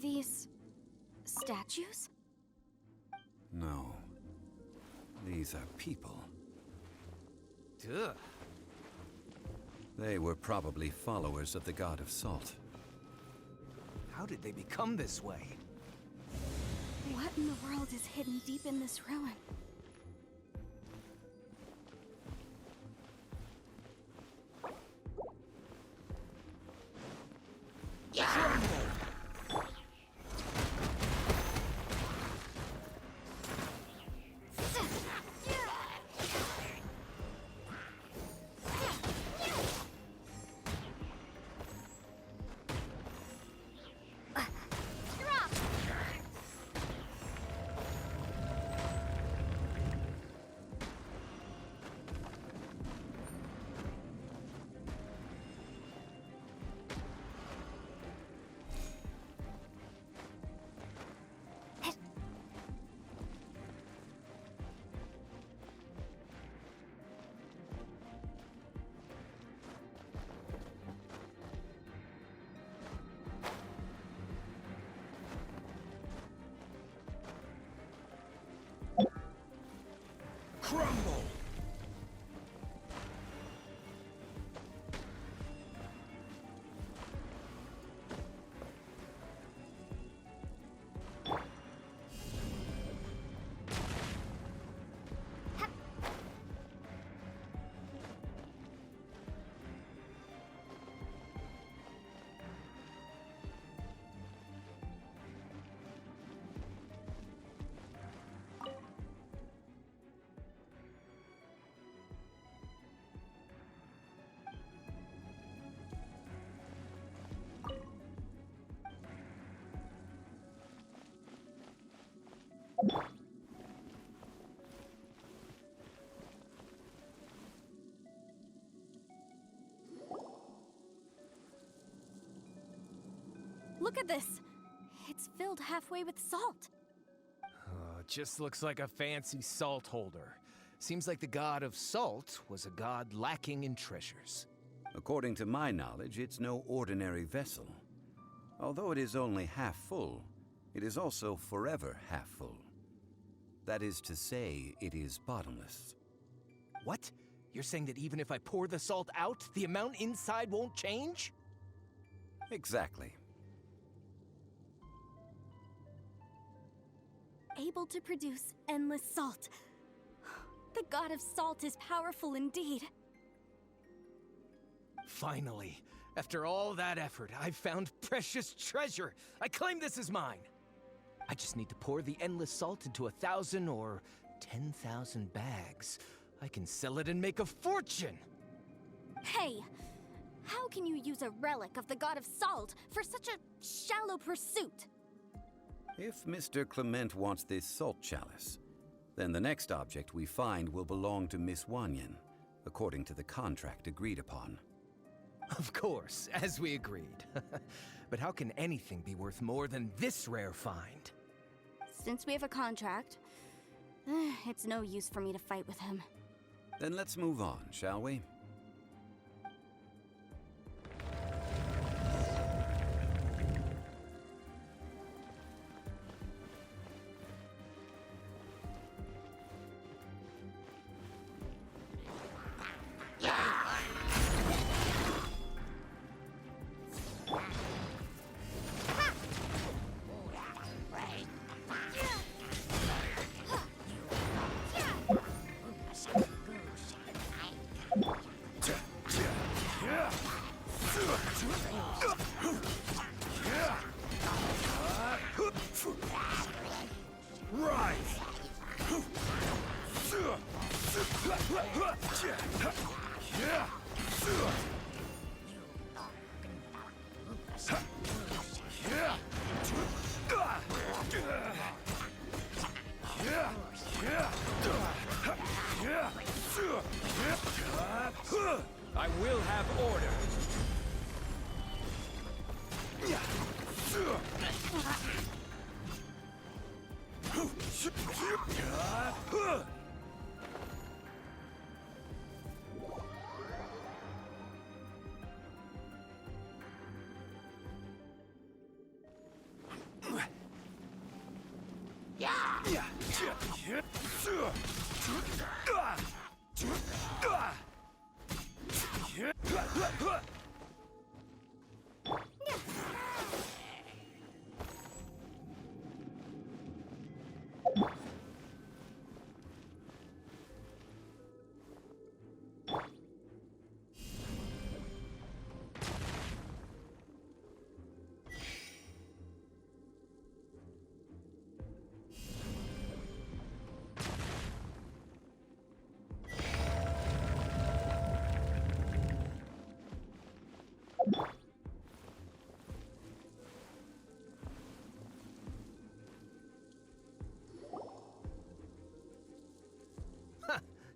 these statues? No. These are people. Duh. They were probably followers of the god of salt. How did they become this way? What in the world is hidden deep in this ruin? Crumble! Look at this! It's filled halfway with salt. It just looks like a fancy salt holder. Seems like the god of salt was a god lacking in treasures. According to my knowledge, it's no ordinary vessel. Although it is only half full, it is also forever half full. That is to say, it is bottomless. What? You're saying that even if I pour the salt out, the amount inside won't change? Exactly. Able to produce endless salt. The god of salt is powerful indeed. Finally, after all that effort, I've found precious treasure. I claim this as mine. I just need to pour the endless salt into 1,000 or 10,000 bags. I can sell it and make a fortune. Hey, how can you use a relic of the god of salt for such a shallow pursuit? If Mr. Clement wants this salt chalice, then the next object we find will belong to Miss Wanyan, according to the contract agreed upon. Of course, as we agreed. But how can anything be worth more than this rare find? Since we have a contract, it's no use for me to fight with him. Then let's move on, shall we?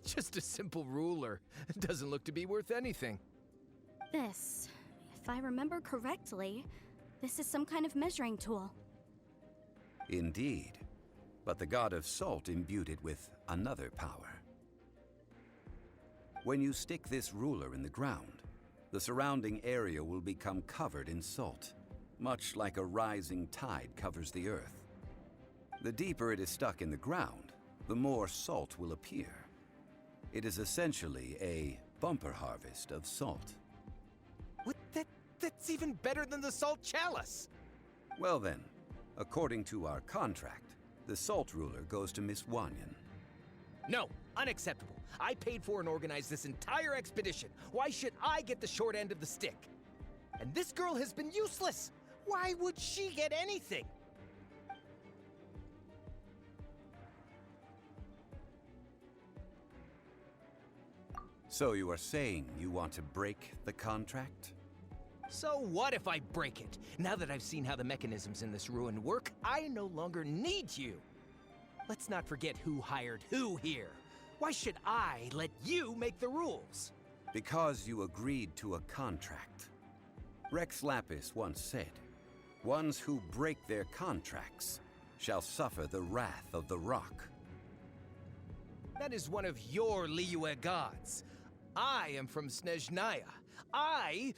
Just a simple ruler. It doesn't look to be worth anything. This, if I remember correctly, this is some kind of measuring tool. Indeed. But the god of salt imbued it with another power. When you stick this ruler in the ground, the surrounding area will become covered in salt, much like a rising tide covers the earth. The deeper it is stuck in the ground, the more salt will appear. It is essentially a bumper harvest of salt. What? That's even better than the salt chalice! Well then, according to our contract, the salt ruler goes to Miss Wanyan. No, unacceptable. I paid for and organized this entire expedition. Why should I get the short end of the stick? And this girl has been useless. Why would she get anything? So you are saying you want to break the contract? So what if I break it? Now that I've seen how the mechanisms in this ruin work, I no longer need you. Let's not forget who hired who here. Why should I let you make the rules? Because you agreed to a contract. Rex Lapis once said, "Ones who break their contracts shall suffer the wrath of the rock." That is one of your Liyue gods. I am from Snezhnaya. I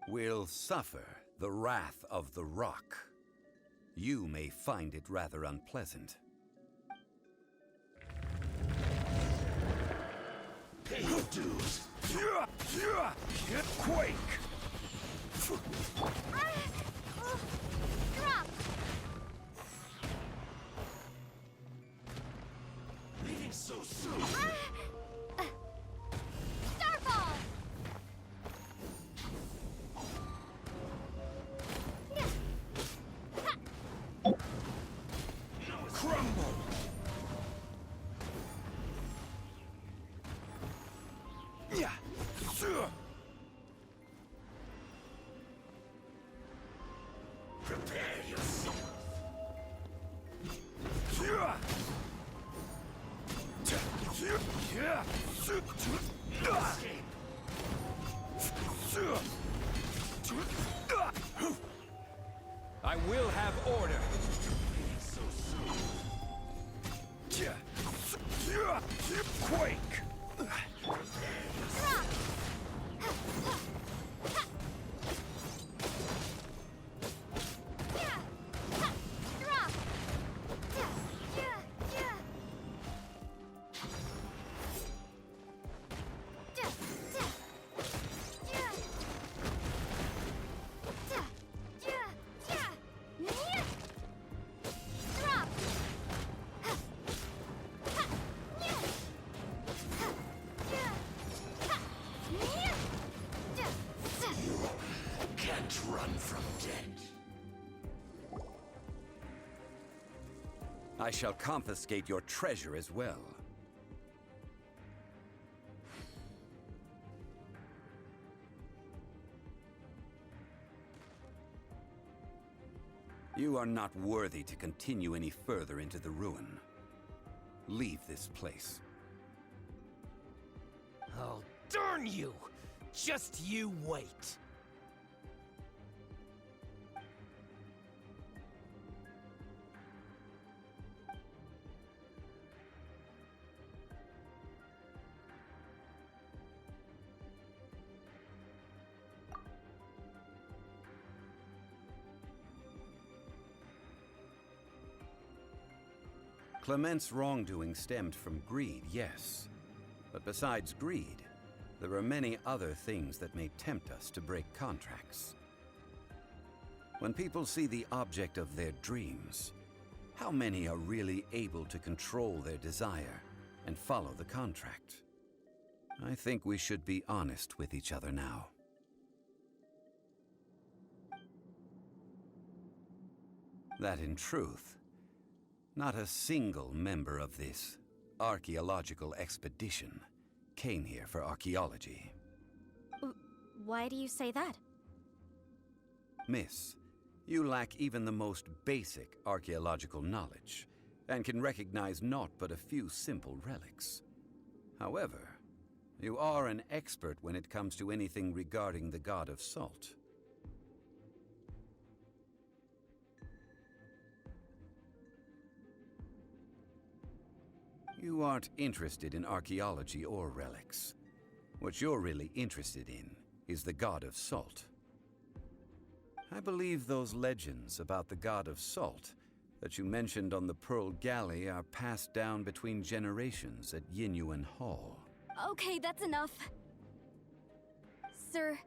will suffer the wrath of the rock. You may find it rather unpleasant. Pay your dues. Quake! Drop! Leaving so soon. Starfall! Crumble! Yeah. Prepare yourself. Escape. I will have order. So soon. Quake. Drop! Drop! Can't run from death. I shall confiscate your treasure as well. You are not worthy to continue any further into the ruin. Leave this place. Oh, darn you! Just you wait. Clement's wrongdoing stemmed from greed, yes. But besides greed, there are many other things that may tempt us to break contracts. When people see the object of their dreams, how many are really able to control their desire and follow the contract? I think we should be honest with each other now. That in truth, not a single member of this archaeological expedition came here for archaeology. Why do you say that? Miss, you lack even the most basic archaeological knowledge, and can recognize naught but a few simple relics. However, you are an expert when it comes to anything regarding the god of salt. You aren't interested in archaeology or relics. What you're really interested in is the god of salt. I believe those legends about the god of salt that you mentioned on the Pearl Galley are passed down between generations at Yinyuan Hall. Okay, that's enough. Sir,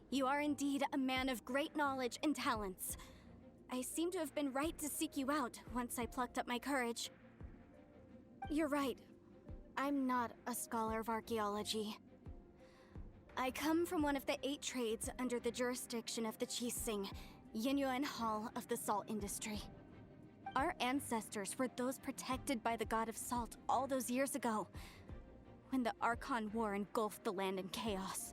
you are indeed a man of great knowledge and talents. I seem to have been right to seek you out once I plucked up my courage. You're right. I'm not a scholar of archaeology. I come from one of the 8 trades under the jurisdiction of the Qixing, Yinyuan Hall of the salt industry. Our ancestors were those protected by the god of salt all those years ago, when the Archon War engulfed the land in chaos.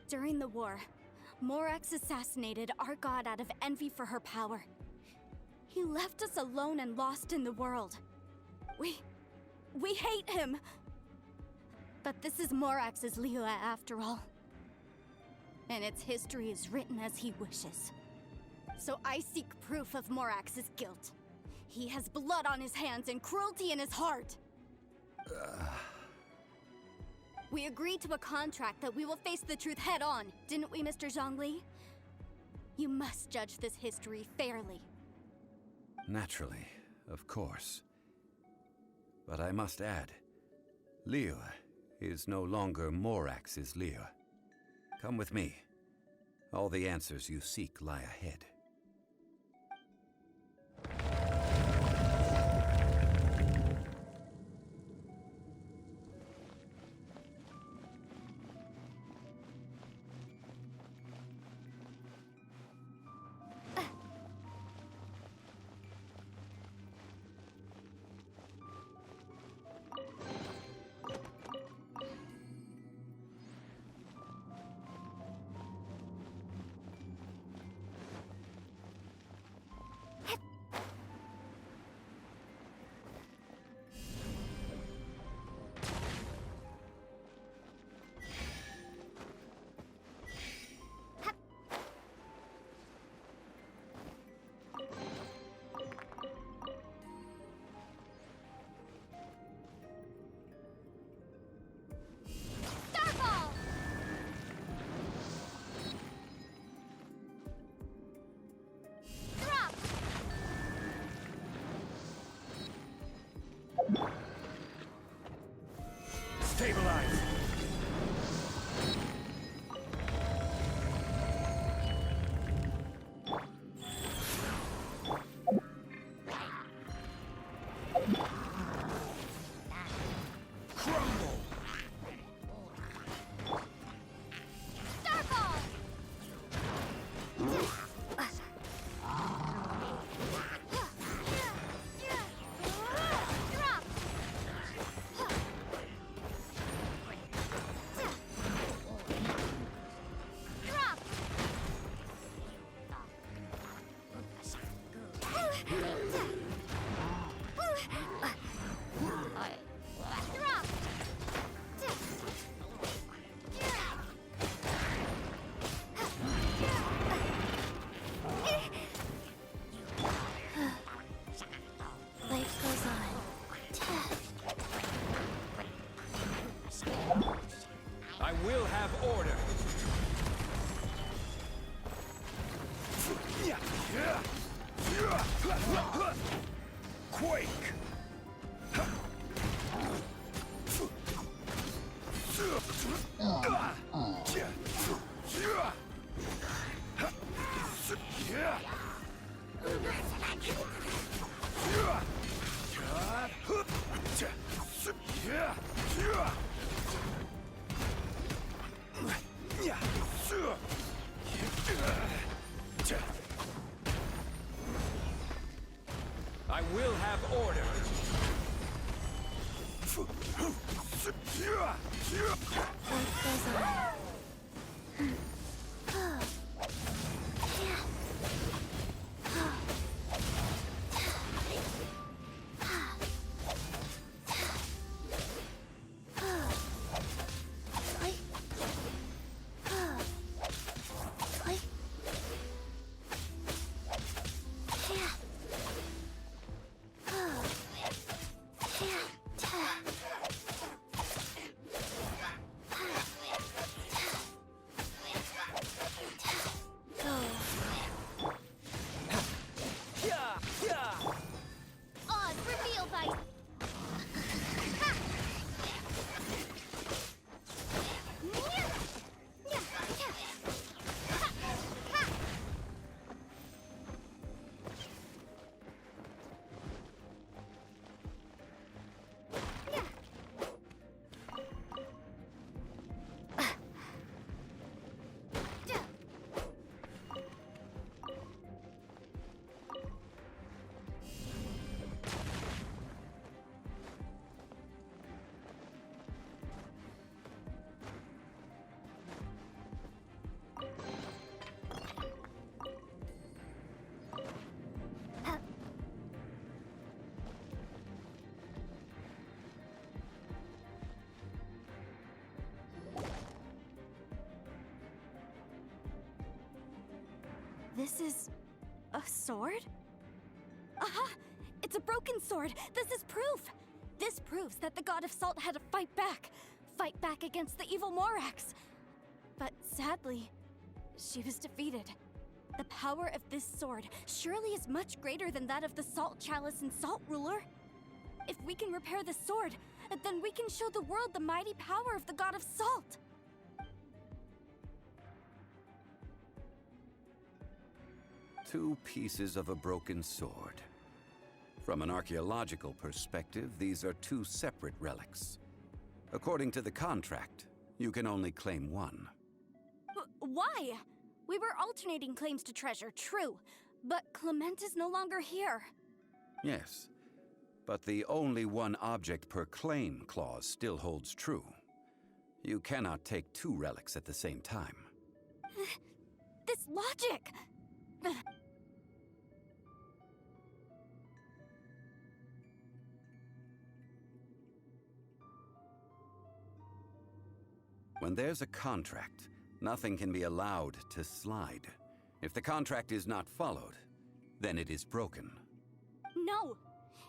During the war, Morax assassinated our god out of envy for her power. He left us alone and lost in the world. We hate him! But this is Morax's Liyue after all. And its history is written as he wishes. So I seek proof of Morax's guilt. He has blood on his hands and cruelty in his heart. We agreed to a contract that we will face the truth head on, didn't we, Mr. Zhongli? You must judge this history fairly. Naturally, of course. But I must add, Liyue is no longer Morax's Liyue. Come with me. All the answers you seek lie ahead. Quake! I will have order. Life goes on. Odd reveal by This is a sword? Aha! It's a broken sword! This is proof! This proves that the God of Salt had to fight back against the evil Morax. But sadly, she was defeated. The power of this sword surely is much greater than that of the Salt Chalice and Salt Ruler. If we can repair the sword, then we can show the world the mighty power of the God of Salt. Two pieces of a broken sword. From an archaeological perspective, these are two separate relics. According to the contract, you can only claim one. Why? We were alternating claims to treasure, true. But Clement is no longer here. Yes, but the only one object per claim clause still holds true. You cannot take two relics at the same time. This logic! When there's a contract, nothing can be allowed to slide. If the contract is not followed, then it is broken. No!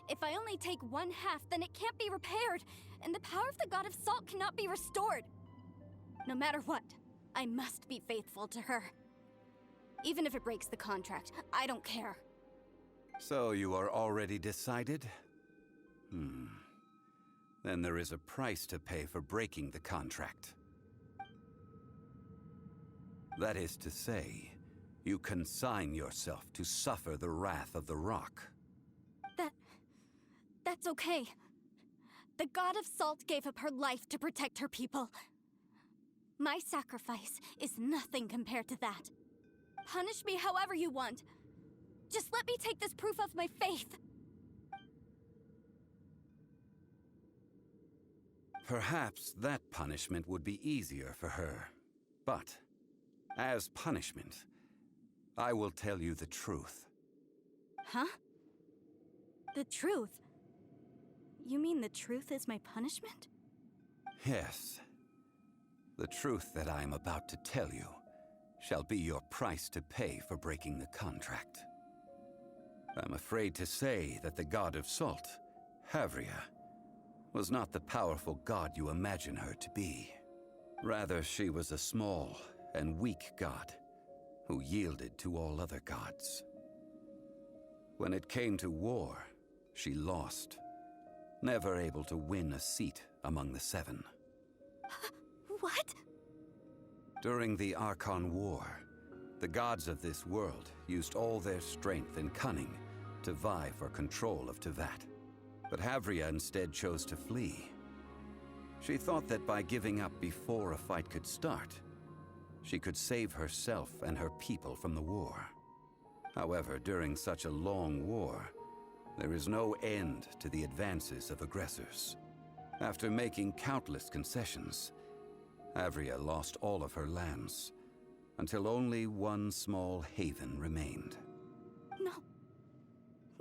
If I only take one half, then it can't be repaired, and the power of the God of Salt cannot be restored. No matter what, I must be faithful to her. Even if it breaks the contract, I don't care. So you are already decided? Then there is a price to pay for breaking the contract. That is to say, you consign yourself to suffer the wrath of the rock. That's okay. The God of Salt gave up her life to protect her people. My sacrifice is nothing compared to that. Punish me however you want. Just let me take this proof of my faith. Perhaps that punishment would be easier for her. But, as punishment, I will tell you the truth. Huh? The truth? You mean the truth is my punishment? Yes. The truth that I am about to tell you shall be your price to pay for breaking the contract. I'm afraid to say that the God of Salt, Havria, was not the powerful god you imagine her to be. Rather, she was a small and weak god who yielded to all other gods. When it came to war, she lost, never able to win a seat among the seven. What? During the Archon War, the gods of this world used all their strength and cunning to vie for control of Tevat. But Havria instead chose to flee. She thought that by giving up before a fight could start, she could save herself and her people from the war. However, during such a long war, there is no end to the advances of aggressors. After making countless concessions, Havria lost all of her lands, until only one small haven remained. No.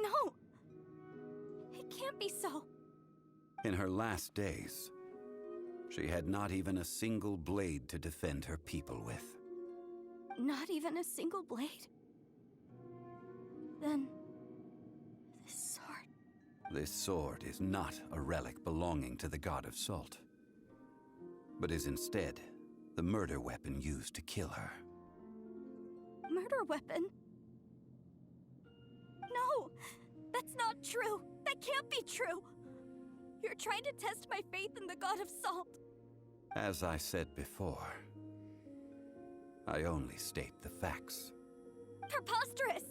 No! It can't be so. In her last days, she had not even a single blade to defend her people with. Not even a single blade? Then... this sword... This sword is not a relic belonging to the god of salt, but is instead the murder weapon used to kill her. murder weapon? No! That's not true! That can't be true! You're trying to test my faith in the god of salt! As I said before, I only state the facts. Preposterous!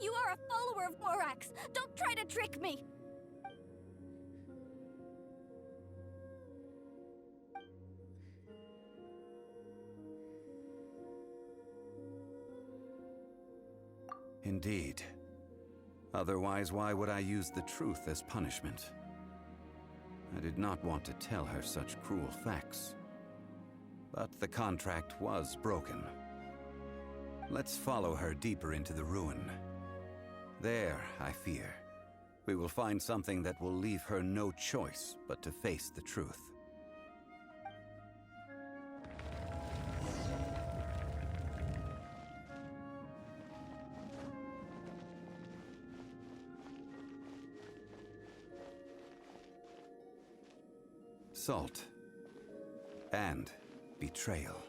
You are a follower of Morax! Don't try to trick me! Indeed. Otherwise, why would I use the truth as punishment? I did not want to tell her such cruel facts. But the contract was broken. Let's follow her deeper into the ruin. There, I fear, we will find something that will leave her no choice but to face the truth. Salt and betrayal.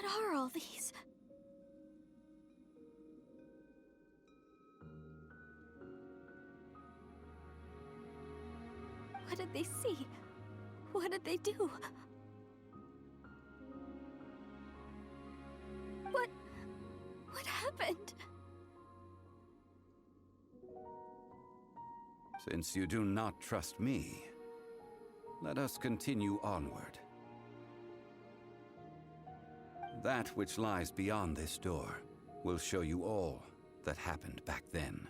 What are all these? What did they see? What did they do? What happened? Since you do not trust me, let us continue onward. That which lies beyond this door will show you all that happened back then.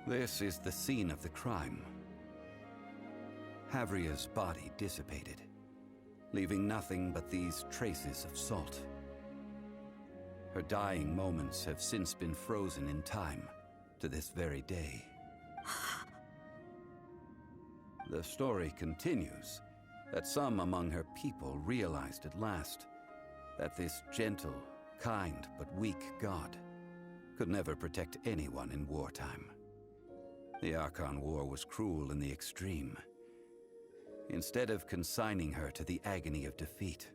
This is the scene of the crime. Havria's body dissipated, leaving nothing but these traces of salt. Her dying moments have since been frozen in time to this very day. The story continues that some among her people realized at last that this gentle, kind, but weak god could never protect anyone in wartime. The Archon War was cruel in the extreme. Instead of consigning her to the agony of defeat,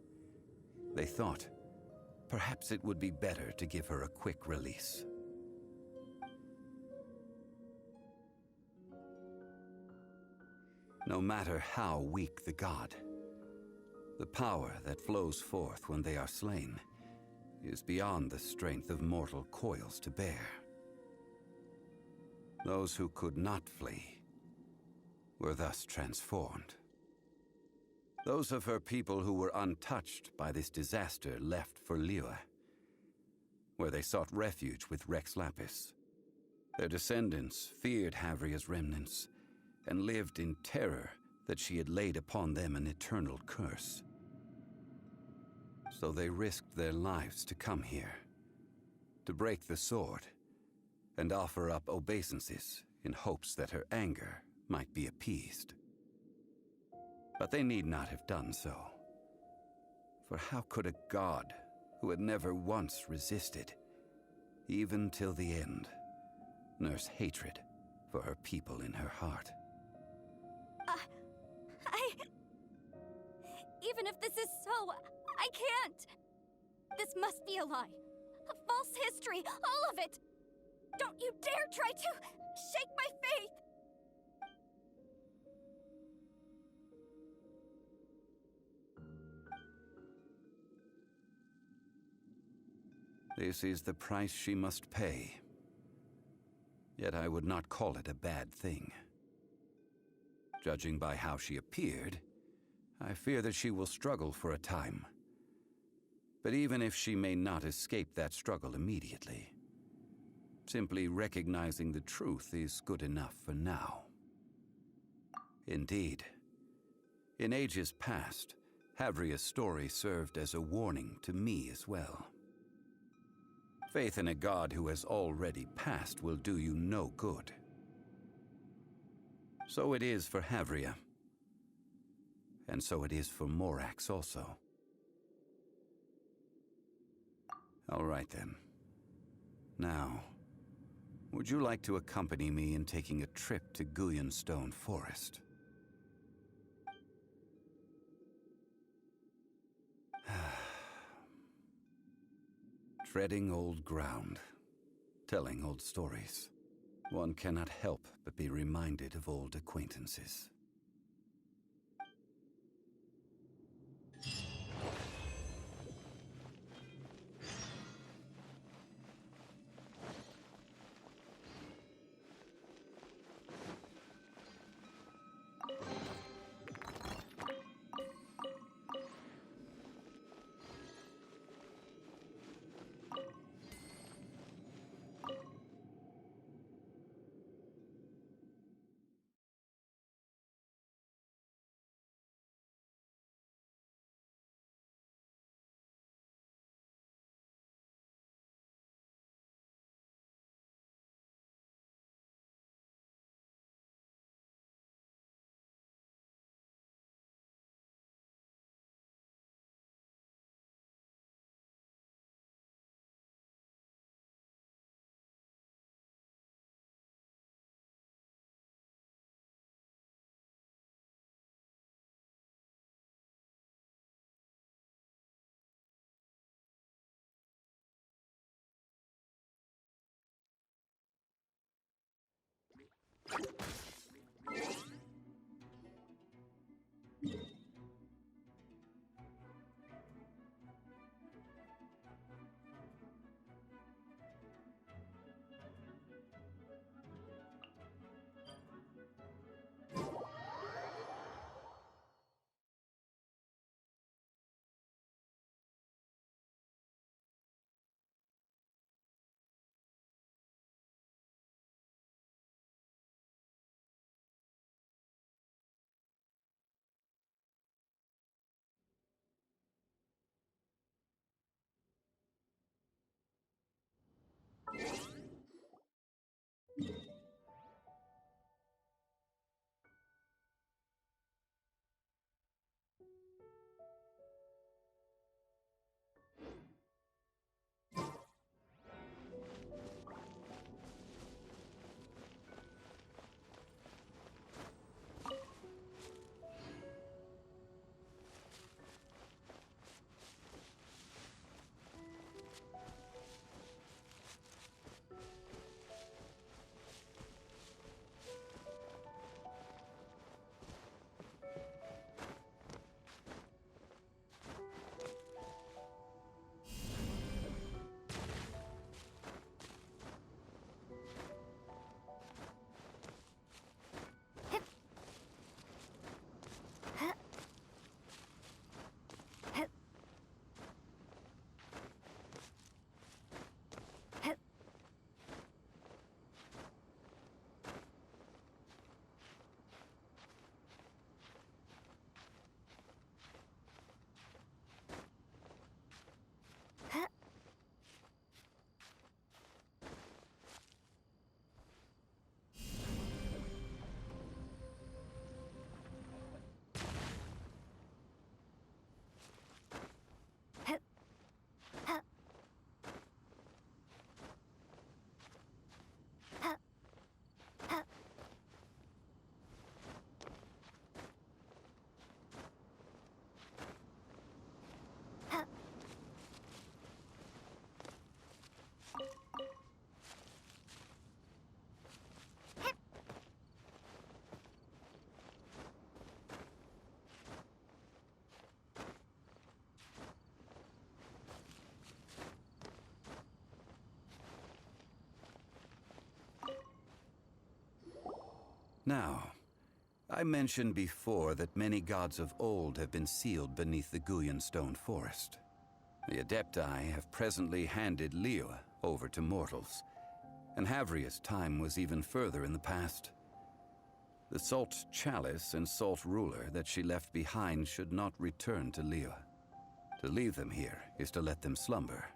they thought perhaps it would be better to give her a quick release. No matter how weak the god, the power that flows forth when they are slain is beyond the strength of mortal coils to bear. Those who could not flee were thus transformed. Those of her people who were untouched by this disaster left for Liyue, where they sought refuge with Rex Lapis. Their descendants feared Havria's remnants and lived in terror that she had laid upon them an eternal curse. So they risked their lives to come here, to break the sword, and offer up obeisances in hopes that her anger might be appeased. But they need not have done so. For how could a god who had never once resisted, even till the end, nurse hatred for her people in her heart? Even if this is so, I can't! This must be a lie. A false history, all of it! Don't you dare try to shake my faith! This is the price she must pay. Yet I would not call it a bad thing. Judging by how she appeared, I fear that she will struggle for a time. But even if she may not escape that struggle immediately, simply recognizing the truth is good enough for now. Indeed, in ages past, Havria's story served as a warning to me as well. Faith in a god who has already passed will do you no good. So it is for Havria. And so it is for Morax also. All right then. Now, would you like to accompany me in taking a trip to Guyanstone Forest? Treading old ground, telling old stories. One cannot help but be reminded of old acquaintances. Now, I mentioned before that many gods of old have been sealed beneath the Guyan stone forest. The Adepti have presently handed Liyue over to mortals, and Havria's time was even further in the past. The Salt Chalice and Salt Ruler that she left behind should not return to Liyue. To leave them here is to let them slumber.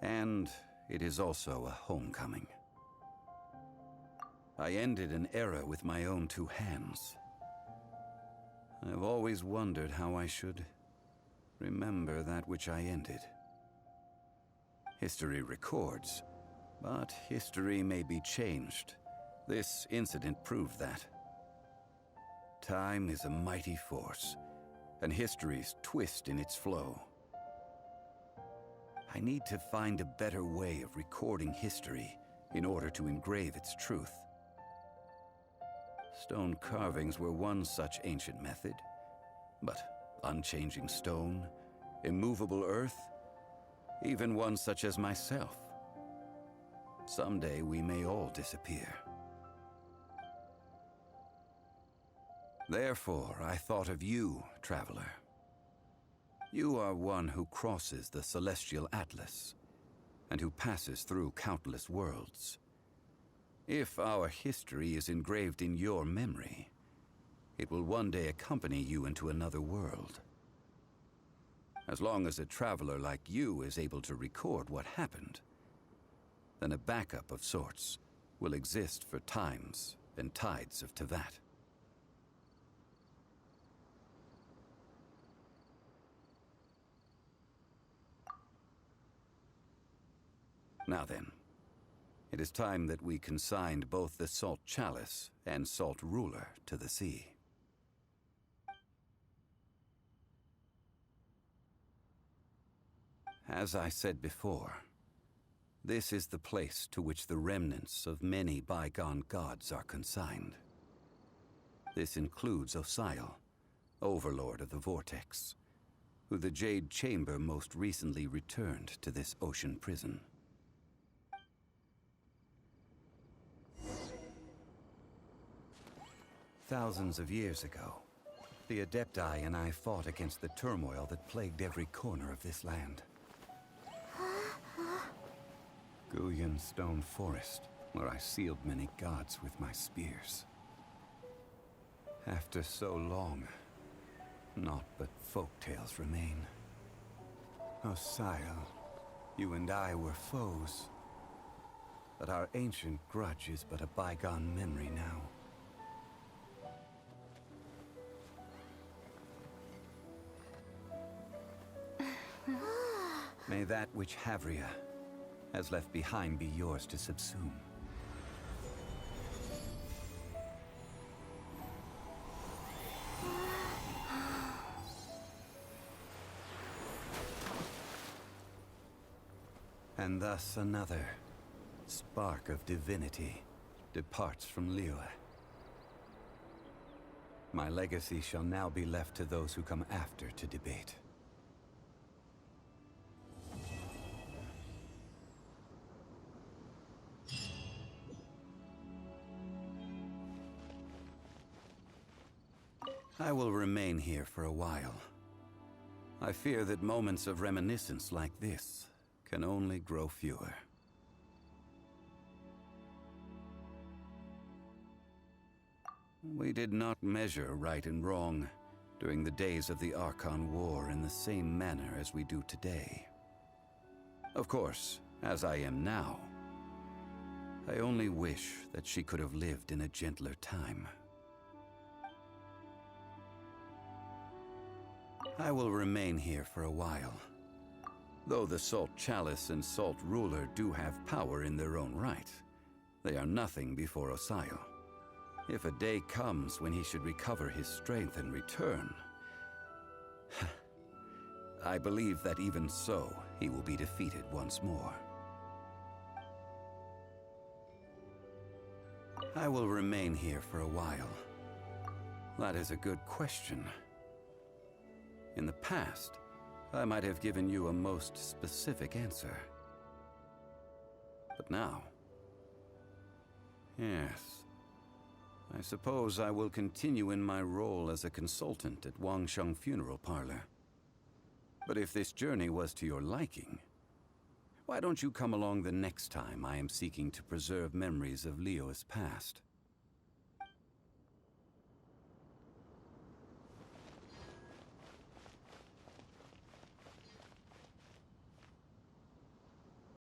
And it is also a homecoming. I ended an era with my own two hands. I've always wondered how I should remember that which I ended. History records, but history may be changed. This incident proved that. Time is a mighty force, and history's twist in its flow. I need to find a better way of recording history in order to engrave its truth. Stone carvings were one such ancient method, but unchanging stone, immovable earth, even one such as myself. Someday we may all disappear. Therefore, I thought of you, traveler. You are one who crosses the celestial atlas, and who passes through countless worlds. If our history is engraved in your memory, it will one day accompany you into another world. As long as a traveler like you is able to record what happened, then a backup of sorts will exist for times and tides of Teyvat. Now then, it is time that we consigned both the Salt Chalice and Salt Ruler to the sea. As I said before, this is the place to which the remnants of many bygone gods are consigned. This includes Osial, Overlord of the Vortex, who the Jade Chamber most recently returned to this ocean prison. Thousands of years ago, the Adepti and I fought against the turmoil that plagued every corner of this land. Guyan Stone Forest, where I sealed many gods with my spears. After so long, naught but folktales remain. Osial, you and I were foes, but our ancient grudge is but a bygone memory now. May that which Havria has left behind be yours to subsume. And thus another spark of divinity departs from Liyue. My legacy shall now be left to those who come after to debate. I will remain here for a while. I fear that moments of reminiscence like this can only grow fewer. We did not measure right and wrong during the days of the Archon War in the same manner as we do today. Of course, as I am now, I only wish that she could have lived in a gentler time. I will remain here for a while. Though the Salt Chalice and Salt Ruler do have power in their own right, they are nothing before Osial. If a day comes when he should recover his strength and return, I believe that even so, he will be defeated once more. I will remain here for a while. That is a good question. In the past, I might have given you a most specific answer. But now... yes. I suppose I will continue in my role as a consultant at Wangsheng Funeral Parlor. But if this journey was to your liking, why don't you come along the next time I am seeking to preserve memories of Leo's past?